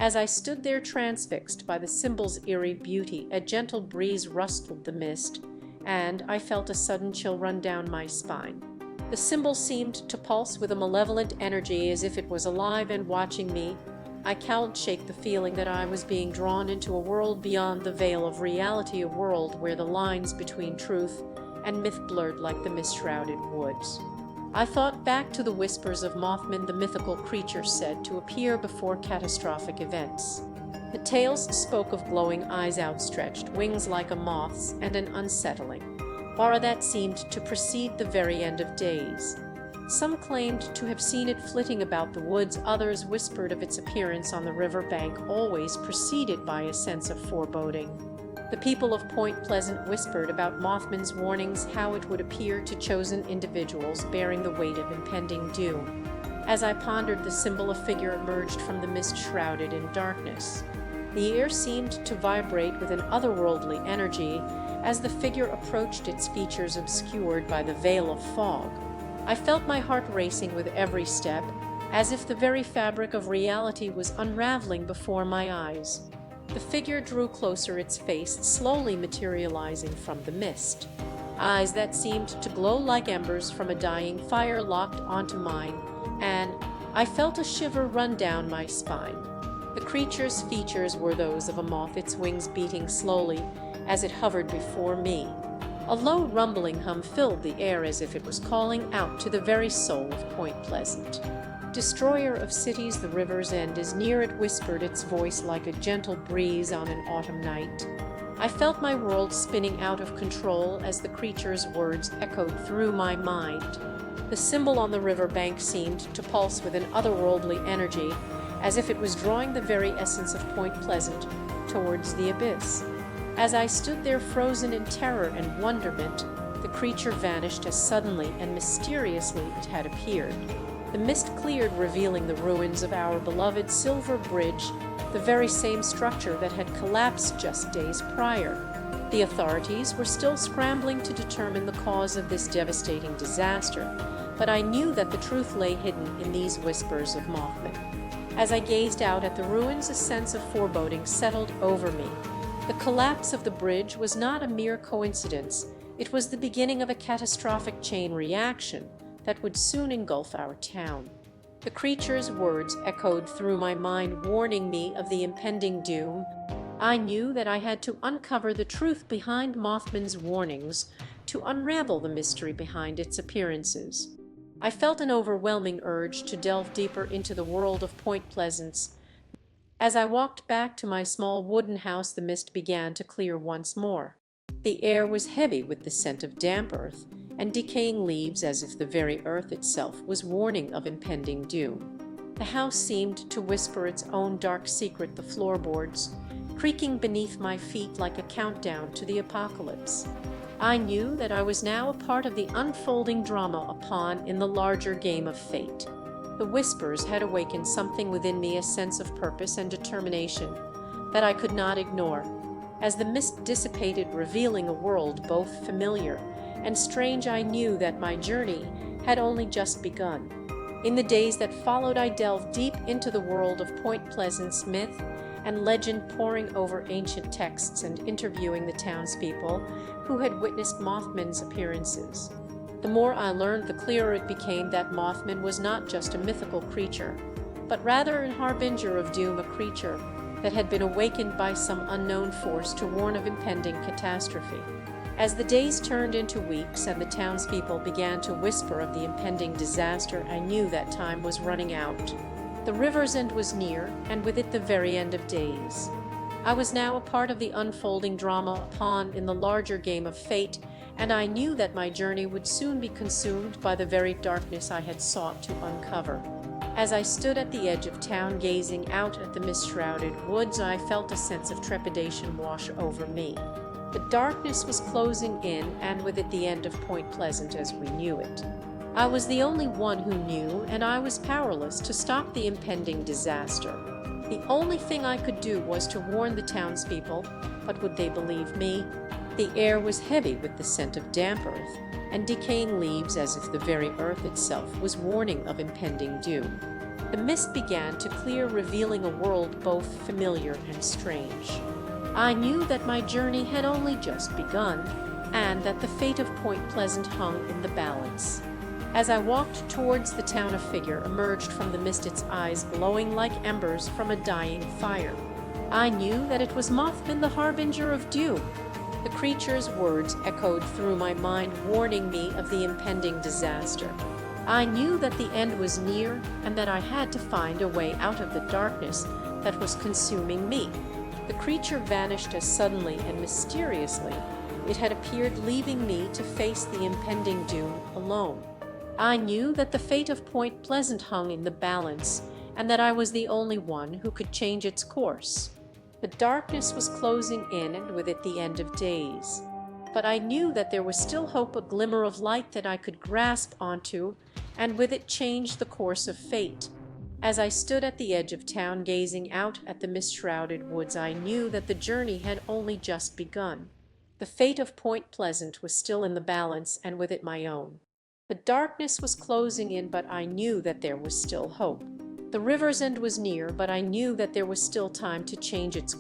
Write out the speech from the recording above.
As I stood there transfixed by the symbol's eerie beauty, a gentle breeze rustled the mist, and I felt a sudden chill run down my spine. The symbol seemed to pulse with a malevolent energy as if it was alive and watching me. I cowed, shake the feeling that I was being drawn into a world beyond the veil of reality, a world where the lines between truth and myth blurred like the mist-shrouded woods. I thought back to the whispers of Mothman, the mythical creature said to appear before catastrophic events. The tales spoke of glowing eyes, outstretched wings like a moth's, and an unsettling aura that seemed to precede the very end of days. Some claimed to have seen it flitting about the woods, others whispered of its appearance on the river bank, always preceded by a sense of foreboding. The people of Point Pleasant whispered about Mothman's warnings, how it would appear to chosen individuals bearing the weight of impending doom. As I pondered the symbol, a figure emerged from the mist shrouded in darkness. The air seemed to vibrate with an otherworldly energy as the figure approached, its features obscured by the veil of fog. I felt my heart racing with every step, as if the very fabric of reality was unraveling before my eyes. The figure drew closer, its face slowly materializing from the mist. Eyes that seemed to glow like embers from a dying fire locked onto mine, and I felt a shiver run down my spine. The creature's features were those of a moth, its wings beating slowly as it hovered before me. A low rumbling hum filled the air as if it was calling out to the very soul of Point Pleasant. Destroyer of cities, the river's end is near, it whispered, its voice like a gentle breeze on an autumn night. I felt my world spinning out of control as the creature's words echoed through my mind. The symbol on the river bank seemed to pulse with an otherworldly energy, as if it was drawing the very essence of Point Pleasant towards the abyss. As I stood there frozen in terror and wonderment, the creature vanished as suddenly and mysteriously it had appeared. The mist cleared, revealing the ruins of our beloved Silver Bridge, the very same structure that had collapsed just days prior. The authorities were still scrambling to determine the cause of this devastating disaster, but I knew that the truth lay hidden in these whispers of Mothman. As I gazed out at the ruins, a sense of foreboding settled over me. The collapse of the bridge was not a mere coincidence. It was the beginning of a catastrophic chain reaction that would soon engulf our town. The creature's words echoed through my mind, warning me of the impending doom. I knew that I had to uncover the truth behind Mothman's warnings, to unravel the mystery behind its appearances. I felt an overwhelming urge to delve deeper into the world of Point Pleasance. As I walked back to my small wooden house, the mist began to clear once more. The air was heavy with the scent of damp earth and decaying leaves, as if the very earth itself was warning of impending doom. The house seemed to whisper its own dark secret, the floorboards creaking beneath my feet like a countdown to the apocalypse. I knew that I was now a part of the unfolding drama, a pawn in the larger game of fate. The whispers had awakened something within me, a sense of purpose and determination that I could not ignore. As the mist dissipated, revealing a world both familiar and strange, I knew that my journey had only just begun. In the days that followed, I delved deep into the world of Point Pleasant's myth and legend, poring over ancient texts and interviewing the townspeople who had witnessed Mothman's appearances. The more I learned, the clearer it became that Mothman was not just a mythical creature, but rather an harbinger of doom, a creature that had been awakened by some unknown force to warn of impending catastrophe. As the days turned into weeks and the townspeople began to whisper of the impending disaster, I knew that time was running out. The river's end was near, and with it the very end of days. I was now a part of the unfolding drama, a pawn in the larger game of fate, and I knew that my journey would soon be consumed by the very darkness I had sought to uncover. As I stood at the edge of town gazing out at the mist-shrouded woods, I felt a sense of trepidation wash over me. The darkness was closing in, and with it the end of Point Pleasant as we knew it. I was the only one who knew, and I was powerless to stop the impending disaster. The only thing I could do was to warn the townspeople, but would they believe me? The air was heavy with the scent of damp earth and decaying leaves, as if the very earth itself was warning of impending doom. The mist began to clear, revealing a world both familiar and strange. I knew that my journey had only just begun, and that the fate of Point Pleasant hung in the balance. As I walked towards the town, a figure emerged from the mist, its eyes glowing like embers from a dying fire. I knew that it was Mothman, the harbinger of doom. The creature's words echoed through my mind, warning me of the impending disaster. I knew that the end was near and that I had to find a way out of the darkness that was consuming me. The creature vanished as suddenly and mysteriously it had appeared, leaving me to face the impending doom alone. I knew that the fate of Point Pleasant hung in the balance, and that I was the only one who could change its course. The darkness was closing in, and with it the end of days. But I knew that there was still hope, a glimmer of light that I could grasp onto, and with it change the course of fate. As I stood at the edge of town, gazing out at the mist-shrouded woods, I knew that the journey had only just begun. The fate of Point Pleasant was still in the balance, and with it my own. The darkness was closing in, but I knew that there was still hope. The river's end was near, but I knew that there was still time to change its